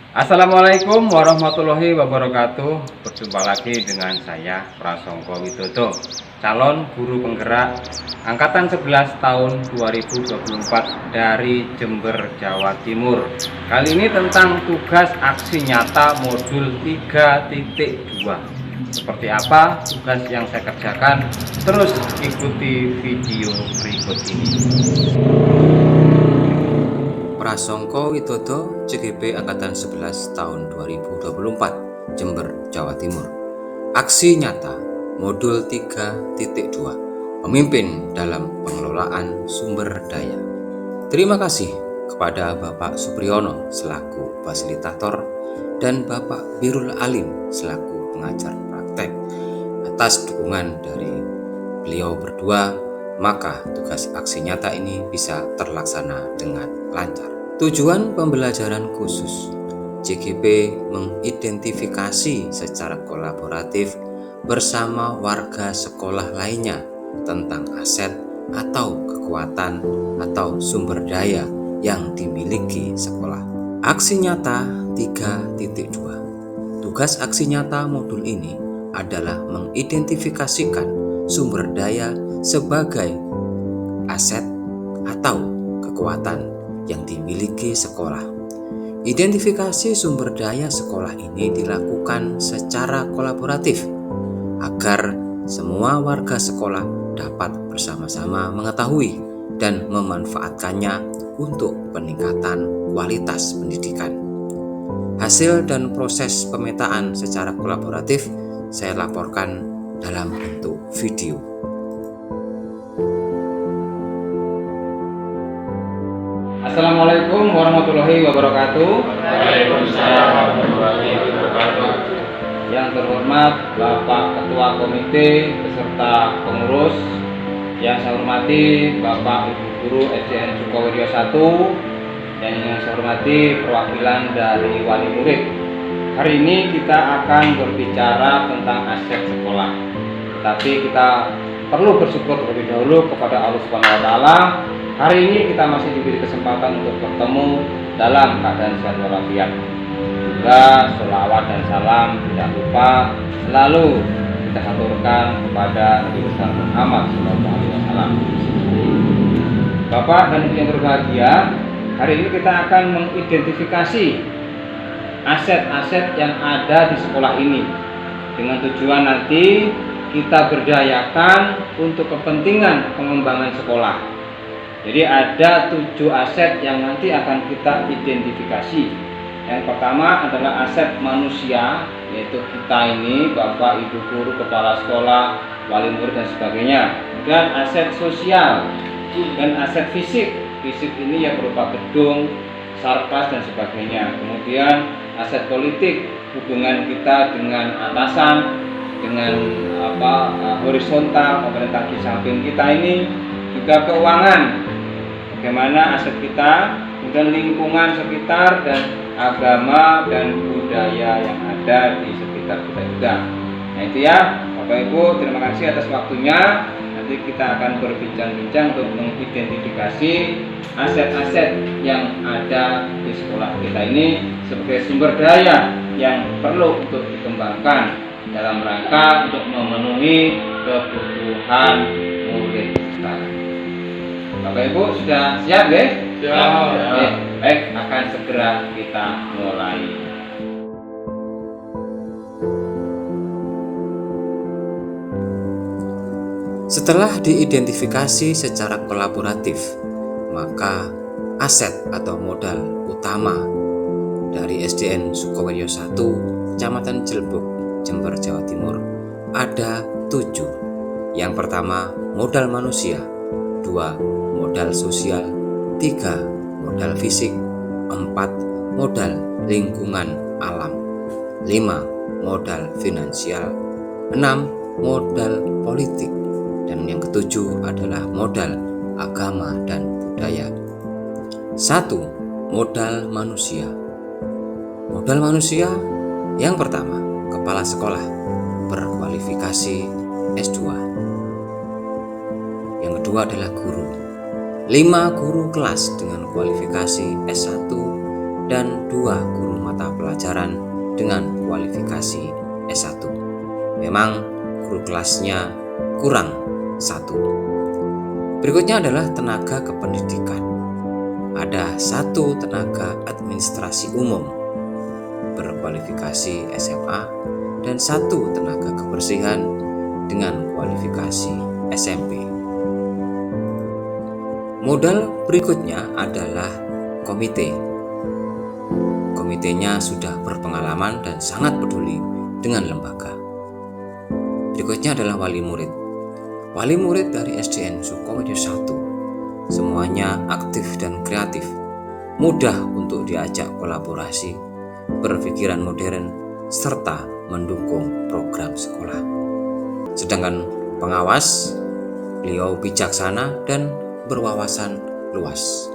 Assalamualaikum warahmatullahi wabarakatuh. Berjumpa lagi dengan saya Prasongko Widodo, calon guru penggerak angkatan 11 tahun 2024 dari Jember, Jawa Timur. Kali ini tentang tugas aksi nyata modul 3.2. Seperti apa tugas yang saya kerjakan? Terus ikuti video berikut ini. Prasongko Widodo, CGP Angkatan 11 tahun 2024, Jember, Jawa Timur. Aksi nyata modul 3.2, pemimpin dalam pengelolaan sumber daya. Terima kasih kepada Bapak Supriyono selaku fasilitator dan Bapak Birul Alim selaku pengajar praktek. Atas dukungan dari beliau berdua, maka tugas aksi nyata ini bisa terlaksana dengan lancar. Tujuan pembelajaran khusus, CGP mengidentifikasi secara kolaboratif bersama warga sekolah lainnya tentang aset atau kekuatan atau sumber daya yang dimiliki sekolah. Aksi nyata 3.2. Tugas aksi nyata modul ini adalah mengidentifikasikan sumber daya sebagai aset atau kekuatan yang dimiliki sekolah. Identifikasi sumber daya sekolah ini dilakukan secara kolaboratif agar semua warga sekolah dapat bersama-sama mengetahui dan memanfaatkannya untuk peningkatan kualitas pendidikan. Hasil dan proses pemetaan secara kolaboratif saya laporkan dalam bentuk video. Assalamualaikum warahmatullahi wabarakatuh. Waalaikumsalam warahmatullahi wabarakatuh. Yang terhormat Bapak Ketua Komite beserta pengurus, yang saya hormati Bapak Ibu Guru SDN Sukoharjo 1, dan yang saya hormati perwakilan dari wali murid. Hari ini kita akan berbicara tentang aset sekolah. Tapi kita perlu bersyukur terlebih dahulu kepada Allah Subhanahu wa taala. Hari ini kita masih diberi kesempatan untuk bertemu dalam keadaan sehat walafiat. Juga sholawat dan salam tidak lupa selalu kita haturkan kepada Nabi besar Muhammad SAW. Bapak dan Ibu yang berbahagia, hari ini kita akan mengidentifikasi aset-aset yang ada di sekolah ini dengan tujuan nanti kita berdayakan untuk kepentingan pengembangan sekolah. Jadi ada 7 aset yang nanti akan kita identifikasi. Yang pertama adalah aset manusia, yaitu kita ini, Bapak, Ibu Guru, Kepala Sekolah, Wali Murid dan sebagainya. Kemudian aset sosial dan aset fisik. Fisik ini ya berupa gedung, sarkas dan sebagainya. Kemudian aset politik, hubungan kita dengan atasan, dengan horizontal, pemerintah di samping kita ini. Juga keuangan, bagaimana aset kita, kemudian lingkungan sekitar, dan agama dan budaya yang ada di sekitar kita juga. Nah itu ya Bapak Ibu, terima kasih atas waktunya. Nanti kita akan berbincang-bincang untuk mengidentifikasi aset-aset yang ada di sekolah kita ini sebagai sumber daya yang perlu untuk dikembangkan dalam rangka untuk memenuhi kebutuhan murid kita. Bapak Ibu sudah siap ya? Siap. Baik, akan segera kita mulai. Setelah diidentifikasi secara kolaboratif, maka aset atau modal utama dari SDN Sukoharjo 1, Kecamatan Jelbuk, Jember, Jawa Timur ada 7. Yang pertama, modal manusia. 2, modal sosial. 3, modal fisik. 4, modal lingkungan alam. 5, modal finansial. 6, modal politik. Dan yang ketujuh adalah modal agama dan budaya. 1, modal manusia. Modal manusia yang pertama, kepala sekolah berkualifikasi S2. Yang kedua adalah guru. 5 guru kelas dengan kualifikasi S1 dan 2 guru mata pelajaran dengan kualifikasi S1. Memang guru kelasnya kurang 1. Berikutnya adalah tenaga kependidikan. Ada 1 tenaga administrasi umum berkualifikasi SMA dan 1 tenaga kebersihan dengan kualifikasi SMP. Modal berikutnya adalah komite. Komitenya sudah berpengalaman dan sangat peduli dengan lembaga. Berikutnya adalah wali murid. Wali murid dari SDN Sukowedio 1 semuanya aktif dan kreatif, mudah untuk diajak kolaborasi, berpikiran modern, serta mendukung program sekolah. Sedangkan pengawas, beliau bijaksana dan berwawasan luas.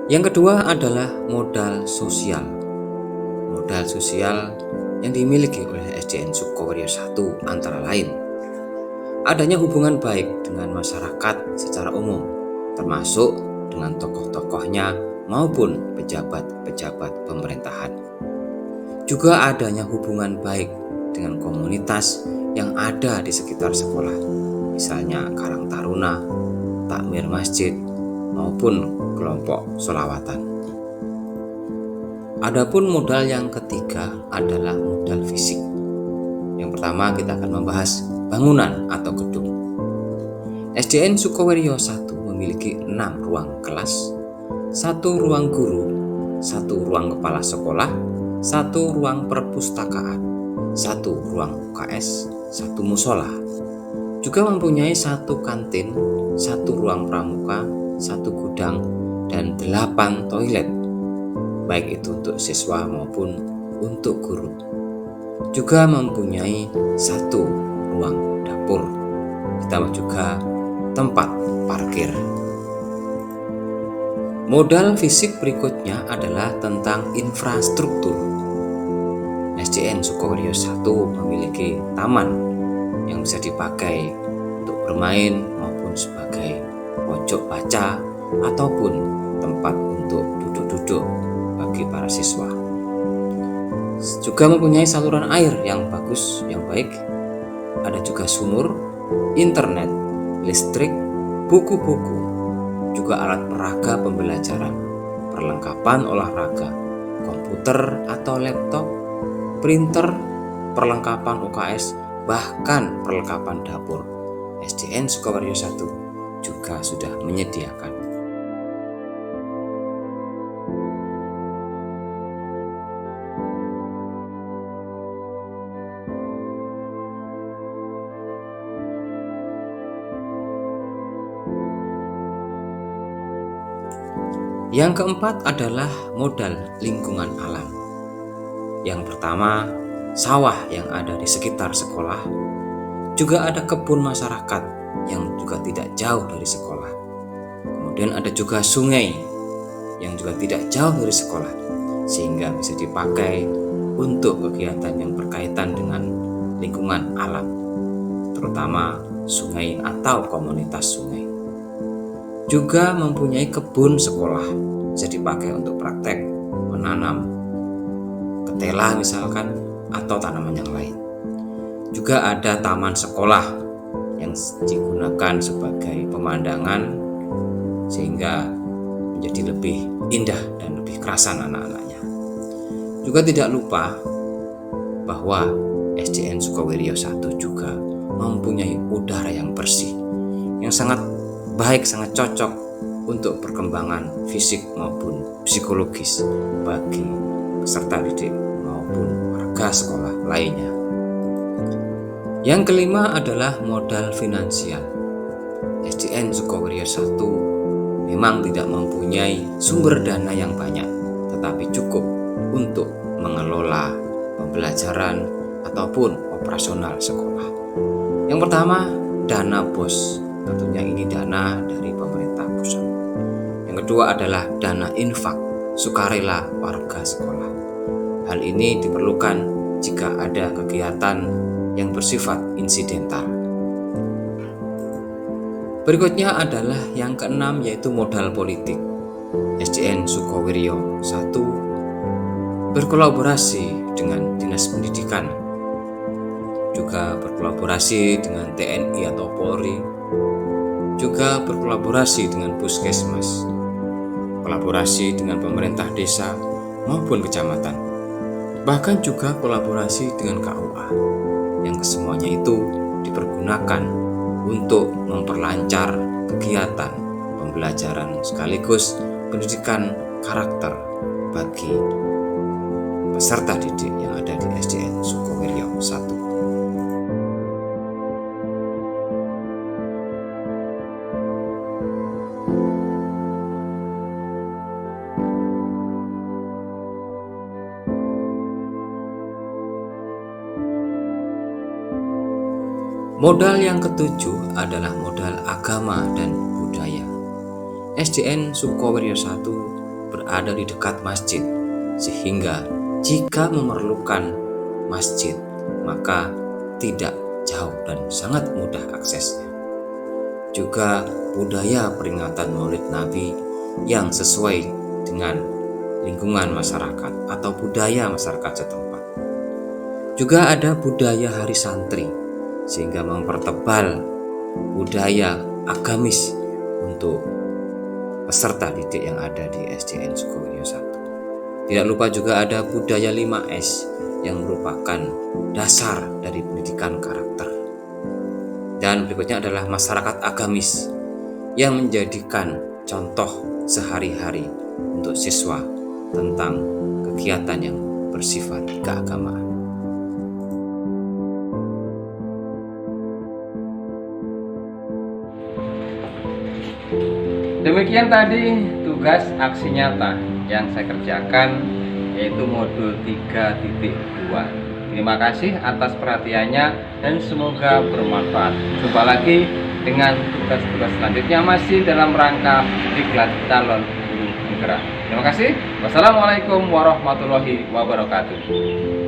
Yang kedua adalah modal sosial. Modal sosial yang dimiliki oleh SDN Sukowedio 1 antara lain adanya hubungan baik dengan masyarakat secara umum, termasuk dengan tokoh-tokohnya maupun pejabat-pejabat pemerintahan. Juga adanya hubungan baik dengan komunitas yang ada di sekitar sekolah, misalnya Karang Taruna, takmir masjid, maupun kelompok sholawatan. Adapun modal yang ketiga adalah modal fisik. Yang pertama kita akan membahas bangunan atau gedung. SDN Sukowedio 1 memiliki 6 ruang kelas, 1 ruang guru, 1 ruang kepala sekolah, 1 ruang perpustakaan, 1 ruang UKS, 1 musola. Juga mempunyai 1 kantin, 1 ruang pramuka, 1 gudang, dan 8 toilet, baik itu untuk siswa maupun untuk guru. Juga mempunyai 1 ruang dapur, ditambah juga tempat parkir. Modal fisik berikutnya adalah tentang infrastruktur. SDN Sukowedio 1 memiliki taman yang bisa dipakai untuk bermain maupun sebagai pojok baca ataupun tempat untuk duduk-duduk bagi para siswa. Juga mempunyai saluran air yang bagus, yang baik. Ada juga sumur, internet, listrik, buku-buku, juga alat peraga pembelajaran, perlengkapan olahraga, komputer atau laptop, printer, perlengkapan UKS, bahkan perlengkapan dapur. SDN Sukowedio 1 juga sudah menyediakan. Yang keempat adalah modal lingkungan alam. Yang pertama, sawah yang ada di sekitar sekolah. Juga ada kebun masyarakat yang juga tidak jauh dari sekolah. Kemudian ada juga sungai yang juga tidak jauh dari sekolah, sehingga bisa dipakai untuk kegiatan yang berkaitan dengan lingkungan alam, terutama sungai atau komunitas sungai. Juga mempunyai kebun sekolah, bisa dipakai untuk praktek menanam ketela misalkan, atau tanaman yang lain. Juga ada taman sekolah yang digunakan sebagai pemandangan sehingga menjadi lebih indah dan lebih kerasan anak-anaknya. Juga tidak lupa bahwa SDN Sukowedio 1 juga mempunyai udara yang bersih, yang sangat baik, sangat cocok untuk perkembangan fisik maupun psikologis bagi peserta didik maupun warga sekolah lainnya. Yang kelima adalah modal finansial. SDN Sukowedio 1 memang tidak mempunyai sumber dana yang banyak, tetapi cukup untuk mengelola pembelajaran ataupun operasional sekolah. Yang pertama, dana BOS. Tentunya ini dana dari pemerintah pusat. Yang kedua adalah dana infak sukarela warga sekolah. Hal ini diperlukan jika ada kegiatan yang bersifat insidental. Berikutnya adalah yang keenam, yaitu modal politik. SDN Sukowiryo 1 berkolaborasi dengan Dinas Pendidikan, juga berkolaborasi dengan TNI atau Polri, juga berkolaborasi dengan puskesmas, kolaborasi dengan pemerintah desa maupun kecamatan, bahkan juga kolaborasi dengan KUA, yang kesemuanya itu dipergunakan untuk memperlancar kegiatan pembelajaran sekaligus pendidikan karakter bagi peserta didik yang ada di SDN Sukowiryo 1. Modal yang ketujuh adalah modal agama dan budaya. SDN Sukowiryo 1 berada di dekat masjid, sehingga jika memerlukan masjid, maka tidak jauh dan sangat mudah aksesnya. Juga budaya peringatan Maulid Nabi yang sesuai dengan lingkungan masyarakat atau budaya masyarakat setempat. Juga ada budaya hari santri, sehingga mempertebal budaya agamis untuk peserta didik yang ada di SDN Sukowiryo 1. Tidak lupa juga ada budaya 5S yang merupakan dasar dari pendidikan karakter. Dan berikutnya adalah masyarakat agamis yang menjadikan contoh sehari-hari untuk siswa tentang kegiatan yang bersifat keagamaan. Demikian tadi tugas aksi nyata yang saya kerjakan, yaitu modul 3.2. Terima kasih atas perhatiannya dan semoga bermanfaat. Jumpa lagi dengan tugas-tugas selanjutnya masih dalam rangka diklat calon guru penggerak. Terima kasih. Wassalamualaikum warahmatullahi wabarakatuh.